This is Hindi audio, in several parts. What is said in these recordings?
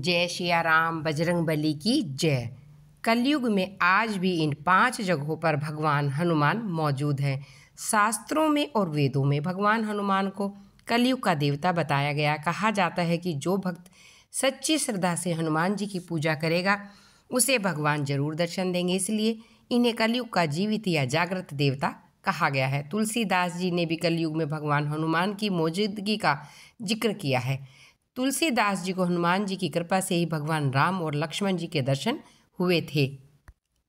जय सिया राम, बजरंग बली की जय। कलयुग में आज भी इन 5 जगहों पर भगवान हनुमान मौजूद हैं। शास्त्रों में और वेदों में भगवान हनुमान को कलयुग का देवता बताया गया। कहा जाता है कि जो भक्त सच्ची श्रद्धा से हनुमान जी की पूजा करेगा उसे भगवान जरूर दर्शन देंगे, इसलिए इन्हें कलयुग का जीवित या जागृत देवता कहा गया है। तुलसीदास जी ने भी कलयुग में भगवान हनुमान की मौजूदगी का जिक्र किया है। तुलसीदास जी को हनुमान जी की कृपा से ही भगवान राम और लक्ष्मण जी के दर्शन हुए थे।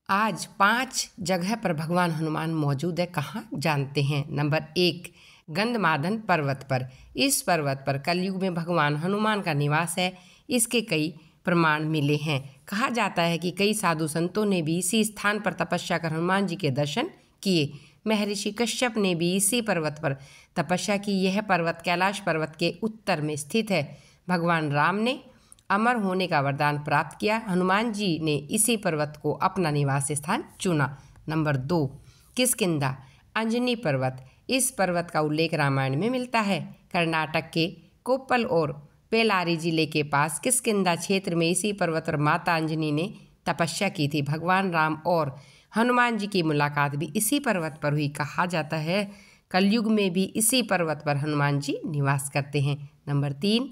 आज 5 जगह पर भगवान हनुमान मौजूद है। कहाँ जानते हैं। नंबर 1, गंधमादन पर्वत पर। इस पर्वत पर कलयुग में भगवान हनुमान का निवास है। इसके कई प्रमाण मिले हैं। कहा जाता है कि कई साधु संतों ने भी इसी स्थान पर तपस्या कर हनुमान जी के दर्शन किए। महर्षि कश्यप ने भी इसी पर्वत पर तपस्या की। यह पर्वत कैलाश पर्वत के उत्तर में स्थित है। भगवान राम ने अमर होने का वरदान प्राप्त किया। हनुमान जी ने इसी पर्वत को अपना निवास स्थान चुना। नंबर 2, किष्किंधा अंजनी पर्वत। इस पर्वत का उल्लेख रामायण में मिलता है। कर्नाटक के कोप्पल और बेल्लारी जिले के पास किष्किंधा क्षेत्र में इसी पर्वत पर माता अंजनी ने तपस्या की थी। भगवान राम और हनुमान जी की मुलाकात भी इसी पर्वत पर हुई। कहा जाता है कलयुग में भी इसी पर्वत पर हनुमान जी निवास करते हैं। नंबर 3,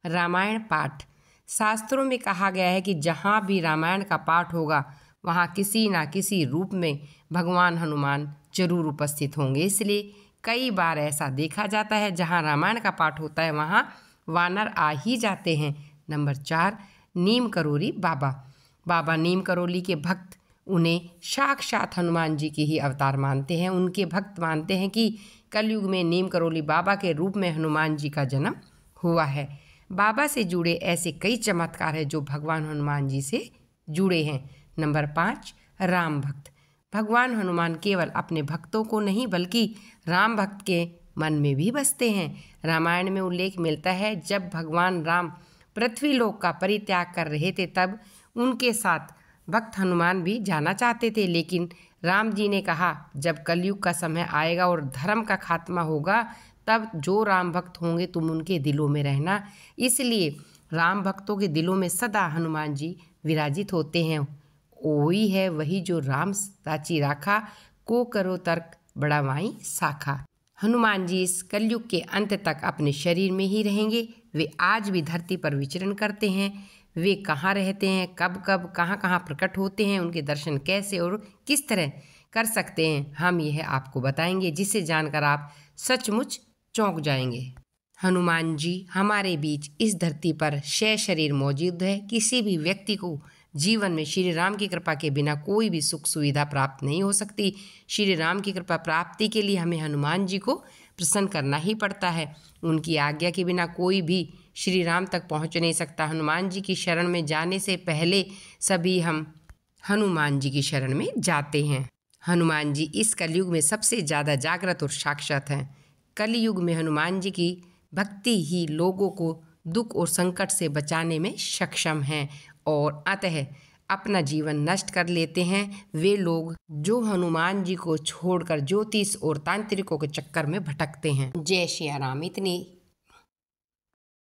रामायण पाठ। शास्त्रों में कहा गया है कि जहाँ भी रामायण का पाठ होगा वहाँ किसी न किसी रूप में भगवान हनुमान जरूर उपस्थित होंगे। इसलिए कई बार ऐसा देखा जाता है जहाँ रामायण का पाठ होता है वहाँ वानर आ ही जाते हैं। नंबर 4, नीम करोली बाबा। बाबा नीम करोली के भक्त उन्हें साक्षात हनुमान जी की ही अवतार मानते हैं। उनके भक्त मानते हैं कि कलयुग में नीम करोली बाबा के रूप में हनुमान जी का जन्म हुआ है। बाबा से जुड़े ऐसे कई चमत्कार हैं जो भगवान हनुमान जी से जुड़े हैं। नंबर 5, राम भक्त। भगवान हनुमान केवल अपने भक्तों को नहीं बल्कि राम भक्त के मन में भी बसते हैं। रामायण में उल्लेख मिलता है जब भगवान राम पृथ्वी लोक का परित्याग कर रहे थे तब उनके साथ भक्त हनुमान भी जाना चाहते थे, लेकिन राम जी ने कहा जब कलयुग का समय आएगा और धर्म का खात्मा होगा तब जो राम भक्त होंगे तुम उनके दिलों में रहना। इसलिए राम भक्तों के दिलों में सदा हनुमान जी विराजित होते हैं। वही है वही जो राम साची राखा, को करो तर्क बड़ा माई साखा। हनुमान जी इस कलयुग के अंत तक अपने शरीर में ही रहेंगे। वे आज भी धरती पर विचरण करते हैं। वे कहाँ रहते हैं, कब कब कहाँ कहाँ प्रकट होते हैं, उनके दर्शन कैसे और किस तरह कर सकते हैं, हम यह आपको बताएंगे, जिसे जानकर आप सचमुच चौंक जाएंगे। हनुमान जी हमारे बीच इस धरती पर शरीर मौजूद है। किसी भी व्यक्ति को जीवन में श्री राम की कृपा के बिना कोई भी सुख सुविधा प्राप्त नहीं हो सकती। श्री राम की कृपा प्राप्ति के लिए हमें हनुमान जी को प्रसन्न करना ही पड़ता है। उनकी आज्ञा के बिना कोई भी श्री राम तक पहुंच नहीं सकता। हनुमान जी की शरण में जाने से पहले सभी हम हनुमान जी की शरण में जाते हैं। हनुमान जी इस कलयुग में सबसे ज़्यादा जागृत और साक्षात हैं। कलयुग में हनुमान जी की भक्ति ही लोगों को दुख और संकट से बचाने में सक्षम हैं और अतः अपना जीवन नष्ट कर लेते हैं वे लोग जो हनुमान जी को छोड़कर ज्योतिष और तांत्रिकों के चक्कर में भटकते हैं। जय श्री राम। इतनी